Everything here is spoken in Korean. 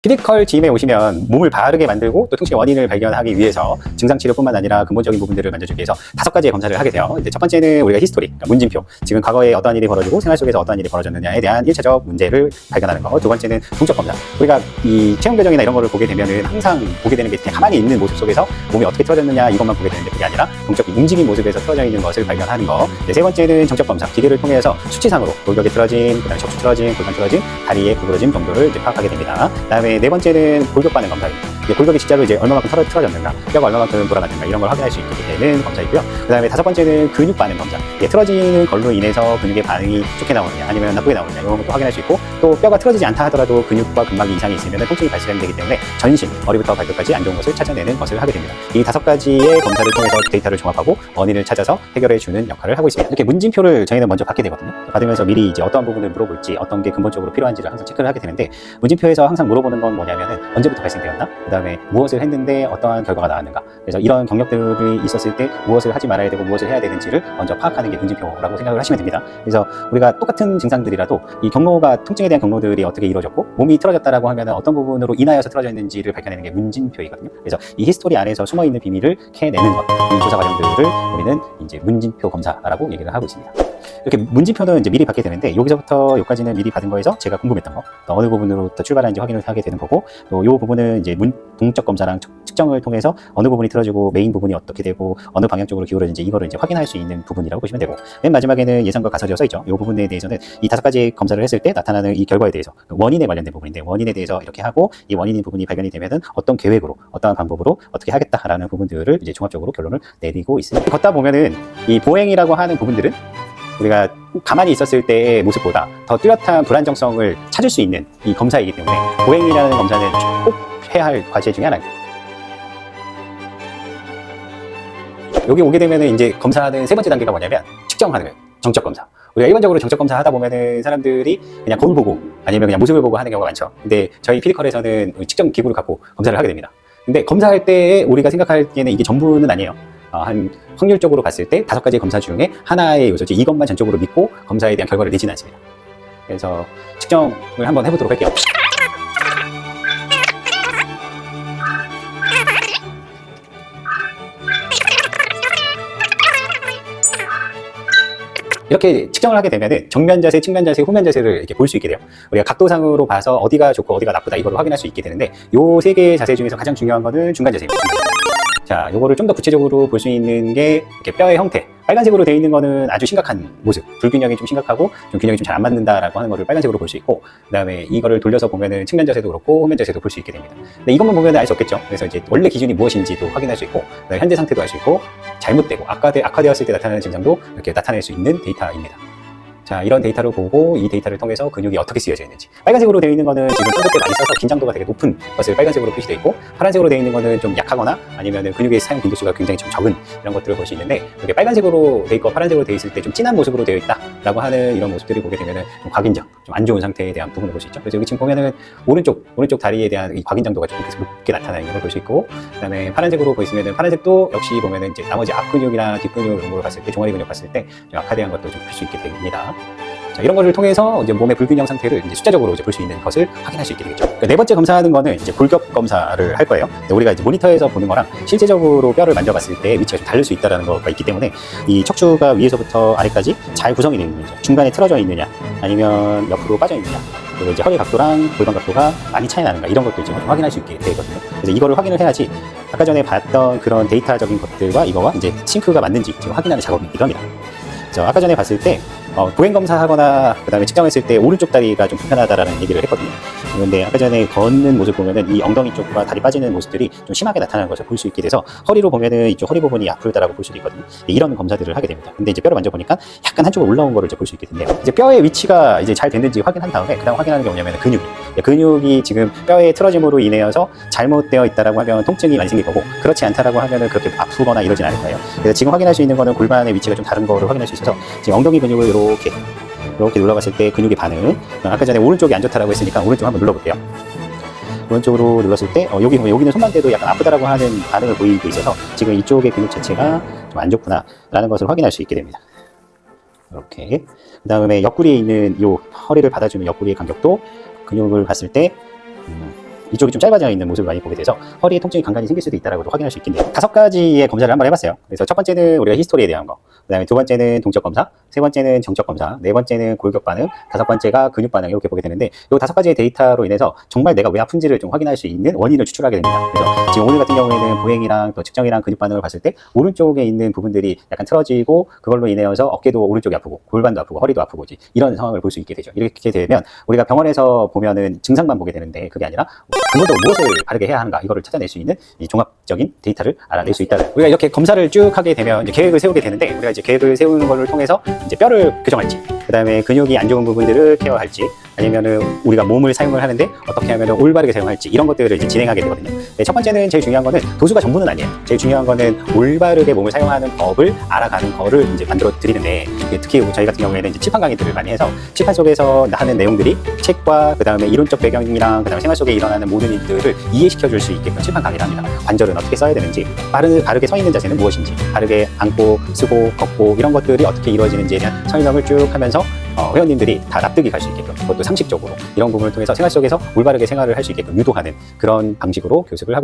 피지컬 짐에 오시면 몸을 바르게 만들고 또 통증의 원인을 발견하기 위해서 증상 치료뿐만 아니라 근본적인 부분들을 만져주기 위해서 5가지의 검사를 하게 돼요. 이제 첫 번째는 우리가 히스토리, 그러니까 문진표, 지금 과거에 어떠한 일이 벌어지고 생활 속에서 어떠한 일이 벌어졌느냐에 대한 1차적 문제를 발견하는 거. 두 번째는 동적 검사. 우리가 이 체형 교정이나 이런 거를 보게 되면은 항상 보게 되는 게 그냥 가만히 있는 모습 속에서 몸이 어떻게 틀어졌느냐 이것만 보게 되는데, 그게 아니라 동적 움직인 모습에서 틀어져 있는 것을 발견하는 거. 세 번째는 정적 검사. 기계를 통해서 수치상으로 골격이 틀어짐, 그다음에 척추 틀어짐, 골반 틀어짐, 다리의 구부러짐 정도를 이제 파악하게 됩니다. 그다음에 네 번째는 골격 반응 검사입니다. 골격이 진짜로 이제 얼마만큼 틀어졌는가, 뼈가 얼마만큼 돌아갔는가 이런 걸 확인할 수 있게 되는 검사이고요. 그다음에 다섯 번째는 근육 반응 검사. 틀어지는 걸로 인해서 근육의 반응이 좋게 나오느냐 아니면 나쁘게 나오느냐 이런 것도 확인할 수 있고, 또 뼈가 틀어지지 않다 하더라도 근육과 근막이 이상이 있으면 통증이 발생되기 때문에 전신, 머리부터 발끝까지 안 좋은 것을 찾아내는 것을 하게 됩니다. 이 5가지의 검사를 통해서 데이터를 종합하고 원인을 찾아서 해결해 주는 역할을 하고 있습니다. 이렇게 문진표를 저희는 먼저 받게 되거든요. 받으면서 미리 이제 어떠한 부분을 물어볼지, 어떤 게 근본적으로 필요한지를 항상 체크를 하게 되는데, 문진표에서 항상 물어보는 건 뭐냐면은 언제부터 발생되었나? 그다음에 무엇을 했는데 어떠한 결과가 나왔는가? 그래서 이런 경력들이 있었을 때 무엇을 하지 말아야 되고 무엇을 해야 되는지를 먼저 파악하는 게 문진표라고 생각을 하시면 됩니다. 그래서 우리가 똑같은 증상들이라도 이 경로가, 통증에 대한 경로들이 어떻게 이루어졌고 몸이 틀어졌다라고 하면 어떤 부분으로 인하여서 틀어져 있는지를 밝혀내는 게 문진표이거든요. 그래서 이 히스토리 안에서 숨어있는 비밀을 캐내는 것, 이 조사 과정들을 우리는 이제 문진표 검사라고 얘기를 하고 있습니다. 이렇게 문진표는 이제 미리 받게 되는데, 여기서부터 여기까지는 미리 받은 거에서 제가 궁금했던 거, 또 어느 부분으로부터 출발하는지 확인을 하게 되는 거고, 또 이 부분은 이제 동적 검사랑 측정을 통해서 어느 부분이 틀어지고 메인 부분이 어떻게 되고 어느 방향 쪽으로 기울어진지 이거를 이제 확인할 수 있는 부분이라고 보시면 되고, 맨 마지막에는 예상과 가설이어 써있죠. 이 부분에 대해서는 이 5가지 검사를 했을 때 나타나는 이 결과에 대해서 원인에 관련된 부분인데, 원인에 대해서 이렇게 하고 이 원인인 부분이 발견이 되면은 어떤 계획으로 어떠한 방법으로 어떻게 하겠다라는 부분들을 이제 종합적으로 결론을 내리고 있습니다. 걷다 보면은 이 보행이라고 하는 부분들은 우리가 가만히 있었을 때의 모습보다 더 뚜렷한 불안정성을 찾을 수 있는 이 검사이기 때문에 보행이라는 검사는 꼭 해야 할 과제 중에 하나입니다. 여기 오게 되면은 이제 검사는 세 번째 단계가 뭐냐면 측정하는 거예요. 정적 검사. 우리가 일반적으로 정적 검사 하다 보면은 사람들이 그냥 거울 보고 아니면 그냥 모습을 보고 하는 경우가 많죠. 근데 저희 피지컬에서는 측정 기구를 갖고 검사를 하게 됩니다. 근데 검사할 때 우리가 생각할 때는 이게 전부는 아니에요. 한 확률적으로 봤을 때 5가지 검사 중에 하나의 요소지, 이것만 전적으로 믿고 검사에 대한 결과를 내지는 않습니다. 그래서 측정을 한번 해보도록 할게요. 이렇게 측정을 하게 되면은 정면 자세, 측면 자세, 후면 자세를 이렇게 볼 수 있게 돼요. 우리가 각도상으로 봐서 어디가 좋고 어디가 나쁘다 이걸 확인할 수 있게 되는데, 요 3개의 자세 중에서 가장 중요한 거는 중간 자세입니다. 자, 요거를 좀 더 구체적으로 볼 수 있는 게 이렇게 뼈의 형태. 빨간색으로 되어 있는 거는 아주 심각한 모습, 불균형이 좀 심각하고 좀 균형이 좀 잘 안 맞는다라고 하는 거를 빨간색으로 볼 수 있고, 그다음에 이거를 돌려서 보면은 측면 자세도 그렇고 후면 자세도 볼 수 있게 됩니다. 근데 이것만 보면 알 수 없겠죠. 그래서 이제 원래 기준이 무엇인지도 확인할 수 있고, 그다음에 현재 상태도 알 수 있고, 잘못되고 악화되었을 때 나타나는 증상도 이렇게 나타낼 수 있는 데이터입니다. 자, 이런 데이터를 보고 이 데이터를 통해서 근육이 어떻게 쓰여져 있는지. 빨간색으로 되어 있는 거는 지금 뼈 많이 써서 긴장도가 되게 높은 것을 빨간색으로 표시되어 있고, 파란색으로 되어 있는 거는 좀 약하거나 아니면 근육의 사용 빈도수가 굉장히 좀 적은 이런 것들을 볼 수 있는데, 이렇게 빨간색으로 되어 있고 파란색으로 되어 있을 때 좀 진한 모습으로 되어 있다라고 하는 이런 모습들을 보게 되면은 좀 과긴장, 좀 안 좋은 상태에 대한 부분을 볼 수 있죠. 그래서 여기 지금 보면은 오른쪽 다리에 대한 이 과긴장도가 좀 높게 나타나는 걸 볼 수 있고, 그다음에 파란색으로 보이시면은 파란색도 역시 보면은 이제 나머지 앞근육이나 뒷근육 이런 걸 봤을 때, 종아리 근육 봤을 때 좀 악화된 것도 좀 볼 수 있게 됩니다. 자, 이런 것을 통해서 이제 몸의 불균형 상태를 이제 숫자적으로 이제 볼 수 있는 것을 확인할 수 있게 되겠죠. 그러니까 네 번째 검사하는 거는 이제 골격 검사를 할 거예요. 우리가 이제 모니터에서 보는 거랑 실제적으로 뼈를 만져봤을 때 위치가 좀 다를 수 있다는 거가 있기 때문에, 이 척추가 위에서부터 아래까지 잘 구성이 되어 있느냐, 중간에 틀어져 있느냐, 아니면 옆으로 빠져 있느냐, 그리고 이제 허리 각도랑 골반 각도가 많이 차이 나는가, 이런 것도 이제 확인할 수 있게 되거든요. 그래서 이거를 확인을 해야지 아까 전에 봤던 그런 데이터적인 것들과 이거와 이제 싱크가 맞는지 지금 확인하는 작업이기도 합니다. 그래서 아까 전에 봤을 때 보행 검사하거나 그다음에 측정했을 때 오른쪽 다리가 좀 불편하다라는 얘기를 했거든요. 그런데 아까 전에 걷는 모습 보면은 이 엉덩이 쪽과 다리 빠지는 모습들이 좀 심하게 나타나는 것을 볼 수 있게 돼서, 허리로 보면은 이쪽 허리 부분이 아프다라고 볼 수도 있거든요. 이런 검사들을 하게 됩니다. 근데 이제 뼈를 만져보니까 약간 한쪽으로 올라온 거를 이제 볼 수 있게 된대요. 이제 뼈의 위치가 이제 잘 됐는지 확인한 다음에 그다음 확인하는 게 뭐냐면 근육이 지금 뼈의 틀어짐으로 인해서 잘못되어 있다라고 하면 통증이 많이 생길 거고, 그렇지 않다라고 하면은 그렇게 아프거나 이러진 않을 거예요. 그래서 지금 확인할 수 있는 거는 골반의 위치가 좀 다른 거를 확인할 수 있어서, 지금 엉덩이 근육을 이렇게 눌러봤을 때 근육의 반응, 아까 전에 오른쪽이 안 좋다라고 했으니까 오른쪽 한번 눌러볼게요. 오른쪽으로 눌렀을 때 여기 보면 여기는 손만 대도 약간 아프다라고 하는 반응을 보이고 있어서 지금 이쪽의 근육 자체가 좀 안 좋구나 라는 것을 확인할 수 있게 됩니다. 이렇게. 그 다음에 옆구리에 있는 이 허리를 받아주는 옆구리의 간격도 근육을 봤을 때 이쪽이 좀 짧아져 있는 모습을 많이 보게 돼서 허리에 통증이 간간히 생길 수도 있다라고도 확인할 수 있겠네요. 5가지의 검사를 한번 해봤어요. 그래서 첫 번째는 우리가 히스토리에 대한 거, 그 다음에 두 번째는 동적 검사, 세 번째는 정적 검사, 네 번째는 골격 반응, 다섯 번째가 근육 반응, 이렇게 보게 되는데 이 5가지의 데이터로 인해서 정말 내가 왜 아픈지를 좀 확인할 수 있는 원인을 추출하게 됩니다. 그래서 지금 오늘 같은 경우에는 보행이랑 또 측정이랑 근육 반응을 봤을 때 오른쪽에 있는 부분들이 약간 틀어지고 그걸로 인해서 어깨도 오른쪽이 아프고 골반도 아프고 허리도 아프고 이런 상황을 볼 수 있게 되죠. 이렇게 되면 우리가 병원에서 보면은 증상만 보게 되는데 그게 아니라 근본적으로 무엇을 바르게 해야 하는가 이거를 찾아낼 수 있는 이 종합적인 데이터를 알아낼 수 있다. 우리가 이렇게 검사를 쭉 하게 되면 이제 계획을 세우게 되는데 우리가 이제 계획을 세우는 것을 통해서 이제 뼈를 교정할지, 그 다음에 근육이 안 좋은 부분들을 케어할지, 아니면은 우리가 몸을 사용을 하는데 어떻게 하면 올바르게 사용할지 이런 것들을 이제 진행하게 되거든요. 네, 첫 번째는 제일 중요한 거는 도수가 전부는 아니에요. 제일 중요한 거는 올바르게 몸을 사용하는 법을 알아가는 거를 이제 만들어 드리는데 특히 저희 같은 경우에는 이제 칠판 강의들을 많이 해서 칠판 속에서 하는 내용들이 책과 그 다음에 이론적 배경이랑 그 다음에 생활 속에 일어나는 모든 일들을 이해시켜 줄 수 있게끔 칠판 강의를 합니다. 관절은 어떻게 써야 되는지, 바르게 서 있는 자세는 무엇인지, 바르게 앉고 쓰고 걷고 이런 것들이 어떻게 이루어지는지에 대한 설명을 쭉 하면서 회원님들이 다 납득이 갈 수 있게끔, 그것도 상식적으로 이런 부분을 통해서 생활 속에서 올바르게 생활을 할 수 있게끔 유도하는 그런 방식으로 교습을 하고 있습니다.